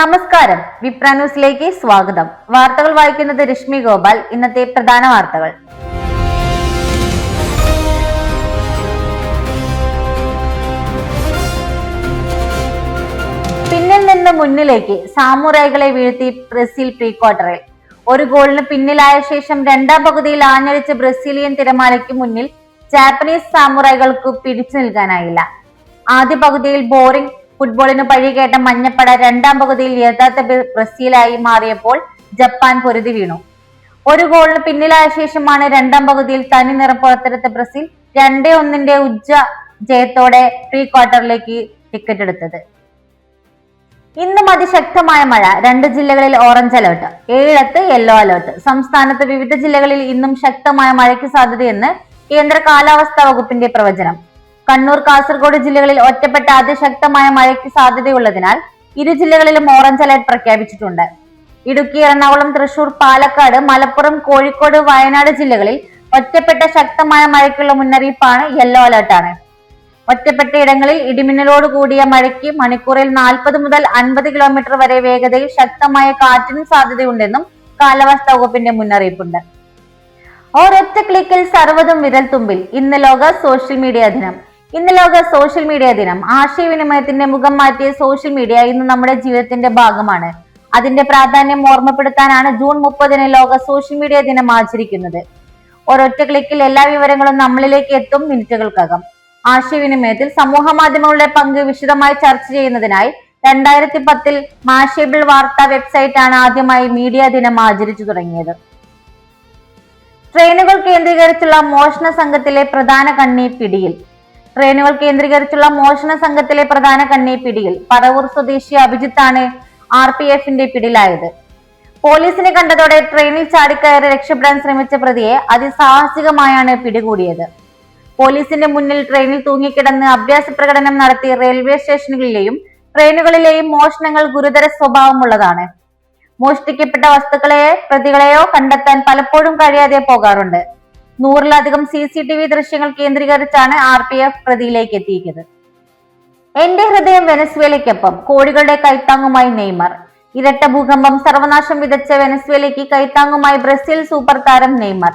നമസ്കാരം, വിപ്ര ന്യൂസിലേക്ക് സ്വാഗതം. വാർത്തകൾ വായിക്കുന്നത് രശ്മി ഗോപാൽ. ഇന്നത്തെ പ്രധാന വാർത്തകൾ. പിന്നിൽ നിന്ന് മുന്നിലേക്ക് സാമുറായികളെ വീഴ്ത്തി ബ്രസീൽ പ്രീ ക്വാർട്ടറിൽ. ഒരു ഗോളിന് പിന്നിലായ ശേഷം രണ്ടാം പകുതിയിൽ ആഞ്ഞടിച്ച ബ്രസീലിയൻ തിരമാലയ്ക്ക് മുന്നിൽ ജാപ്പനീസ് സാമുറായികൾക്ക് പിടിച്ചു നിൽക്കാനായില്ല. ആദ്യ പകുതിയിൽ ബോറിംഗ് ഫുട്ബോളിന് പഴികേട്ട മഞ്ഞപ്പട രണ്ടാം പകുതിയിൽ യഥാർത്ഥ ബ്രസീലായി മാറിയപ്പോൾ ജപ്പാൻ പൊരുതി വീണു. ഒരു ഗോളിന് പിന്നിലായ ശേഷമാണ് രണ്ടാം പകുതിയിൽ തനി നിറം പുറത്തെടുത്ത ബ്രസീൽ 2-1 ഉജ്ജ ജയത്തോടെ പ്രീ ക്വാർട്ടറിലേക്ക് ടിക്കറ്റ് എടുത്തത്. ഇന്നും അതിശക്തമായ മഴ. 2 ജില്ലകളിൽ ഓറഞ്ച് അലേർട്ട്, 7 യെല്ലോ അലേർട്ട്. സംസ്ഥാനത്ത് വിവിധ ജില്ലകളിൽ ഇന്നും ശക്തമായ മഴയ്ക്ക് സാധ്യതയെന്ന് കേന്ദ്ര കാലാവസ്ഥാ വകുപ്പിന്റെ പ്രവചനം. കണ്ണൂർ, കാസർഗോഡ് ജില്ലകളിൽ ഒറ്റപ്പെട്ട അതിശക്തമായ മഴയ്ക്ക് സാധ്യതയുള്ളതിനാൽ ഇരു ജില്ലകളിലും ഓറഞ്ച് അലർട്ട് പ്രഖ്യാപിച്ചിട്ടുണ്ട്. ഇടുക്കി, എറണാകുളം, തൃശൂർ, പാലക്കാട്, മലപ്പുറം, കോഴിക്കോട്, വയനാട് ജില്ലകളിൽ ഒറ്റപ്പെട്ട ശക്തമായ മഴയ്ക്കുള്ള മുന്നറിയിപ്പാണ് യെല്ലോ അലർട്ടാണ്. ഒറ്റപ്പെട്ട ഇടങ്ങളിൽ ഇടിമിന്നലോട് കൂടിയ മഴയ്ക്ക് മണിക്കൂറിൽ 40 മുതൽ 50 കിലോമീറ്റർ വരെ വേഗതയിൽ ശക്തമായ കാറ്റിനും സാധ്യതയുണ്ടെന്നും കാലാവസ്ഥാ വകുപ്പിന്റെ മുന്നറിയിപ്പുണ്ട്. ഒരൊറ്റ ക്ലിക്കിൽ സർവ്വതും വിരൽത്തുമ്പിൽ. ഇന്ന് ലോക സോഷ്യൽ മീഡിയ ദിനം. ആശയവിനിമയത്തിന്റെ മുഖം മാറ്റിയ സോഷ്യൽ മീഡിയ ഇന്ന് നമ്മുടെ ജീവിതത്തിന്റെ ഭാഗമാണ്. അതിന്റെ പ്രാധാന്യം ഓർമ്മപ്പെടുത്താനാണ് ജൂൺ 30 ലോക സോഷ്യൽ മീഡിയ ദിനം ആചരിക്കുന്നത്. ഒരൊറ്റ ക്ലിക്കിൽ എല്ലാ വിവരങ്ങളും നമ്മളിലേക്ക് എത്തും മിനിറ്റുകൾക്കകം. ആശയവിനിമയത്തിൽ സമൂഹ മാധ്യമങ്ങളുടെ പങ്ക് വിശദമായി ചർച്ച ചെയ്യുന്നതിനായി 2010 മാഷേബിൾ വാർത്താ വെബ്സൈറ്റ് ആണ് ആദ്യമായി മീഡിയ ദിനം ആചരിച്ചു തുടങ്ങിയത്. ട്രെയിനുകൾ കേന്ദ്രീകരിച്ചുള്ള മോഷണ സംഘത്തിലെ പ്രധാന കണ്ണി പിടിയിൽ. പറവൂർ സ്വദേശി അഭിജിത്താണ് RPFന്റെ പിടിയിലായത്. പോലീസിനെ കണ്ടതോടെ ട്രെയിനിൽ ചാടിക്കയറി രക്ഷപ്പെടാൻ ശ്രമിച്ച പ്രതിയെ അതിസാഹസികമായാണ് പിടികൂടിയത്. പോലീസിന്റെ മുന്നിൽ ട്രെയിനിൽ തൂങ്ങിക്കിടന്ന് അഭ്യാസ പ്രകടനം നടത്തി റെയിൽവേ സ്റ്റേഷനുകളിലെയും ട്രെയിനുകളിലെയും മോഷണങ്ങൾ ഗുരുതര സ്വഭാവമുള്ളതാണ്. മോഷ്ടിക്കപ്പെട്ട വസ്തുക്കളെയോ പ്രതികളെയോ കണ്ടെത്താൻ പലപ്പോഴും കഴിയാതെ പോകാറുണ്ട്. 100-ലധികം CCTV ദൃശ്യങ്ങൾ കേന്ദ്രീകരിച്ചാണ് RPF പ്രതിയിലേക്ക് എത്തിയത്. എന്റെ ഹൃദയം വെനസ്വേലയ്ക്കൊപ്പം, കോടികളുടെ കൈത്താങ്ങുമായി നെയ്മർ. ഇരട്ട ഭൂകമ്പം സർവനാശം വിതച്ച വെനസ്വേലയ്ക്ക് കൈത്താങ്ങുമായി ബ്രസീൽ സൂപ്പർ താരം നെയ്മർ.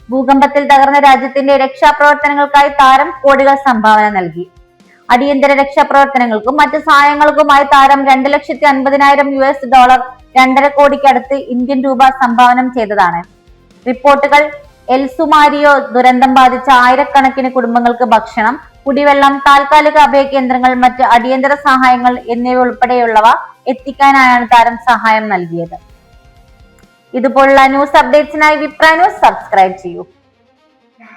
ഭൂകമ്പത്തിൽ തകർന്ന രാജ്യത്തിന്റെ രക്ഷാപ്രവർത്തനങ്ങൾക്കായി താരം കോടികൾ സംഭാവന നൽകി. അടിയന്തര രക്ഷാപ്രവർത്തനങ്ങൾക്കും മറ്റ് സഹായങ്ങൾക്കുമായി താരം $2,50,000 2.5 കോടിക്കടുത്ത് ഇന്ത്യൻ രൂപ സംഭാവന ചെയ്തതാണ്. റിപ്പോർട്ടുകൾ എൽസുമാരിയോ ദുരന്തം ബാധിച്ച ആയിരക്കണക്കിന് കുടുംബങ്ങൾക്ക് ഭക്ഷണം, കുടിവെള്ളം, താൽക്കാലിക അഭയ കേന്ദ്രങ്ങൾ, മറ്റ് അടിയന്തര സഹായങ്ങൾ എന്നിവ ഉൾപ്പെടെയുള്ളവ എത്തിക്കാനായാണ് താരം സഹായം നൽകിയത്. ഇതുപോലുള്ള ന്യൂസ് അപ്ഡേറ്റ്സിനായി വിപ്ര ന്യൂസ് സബ്സ്ക്രൈബ് ചെയ്യൂ.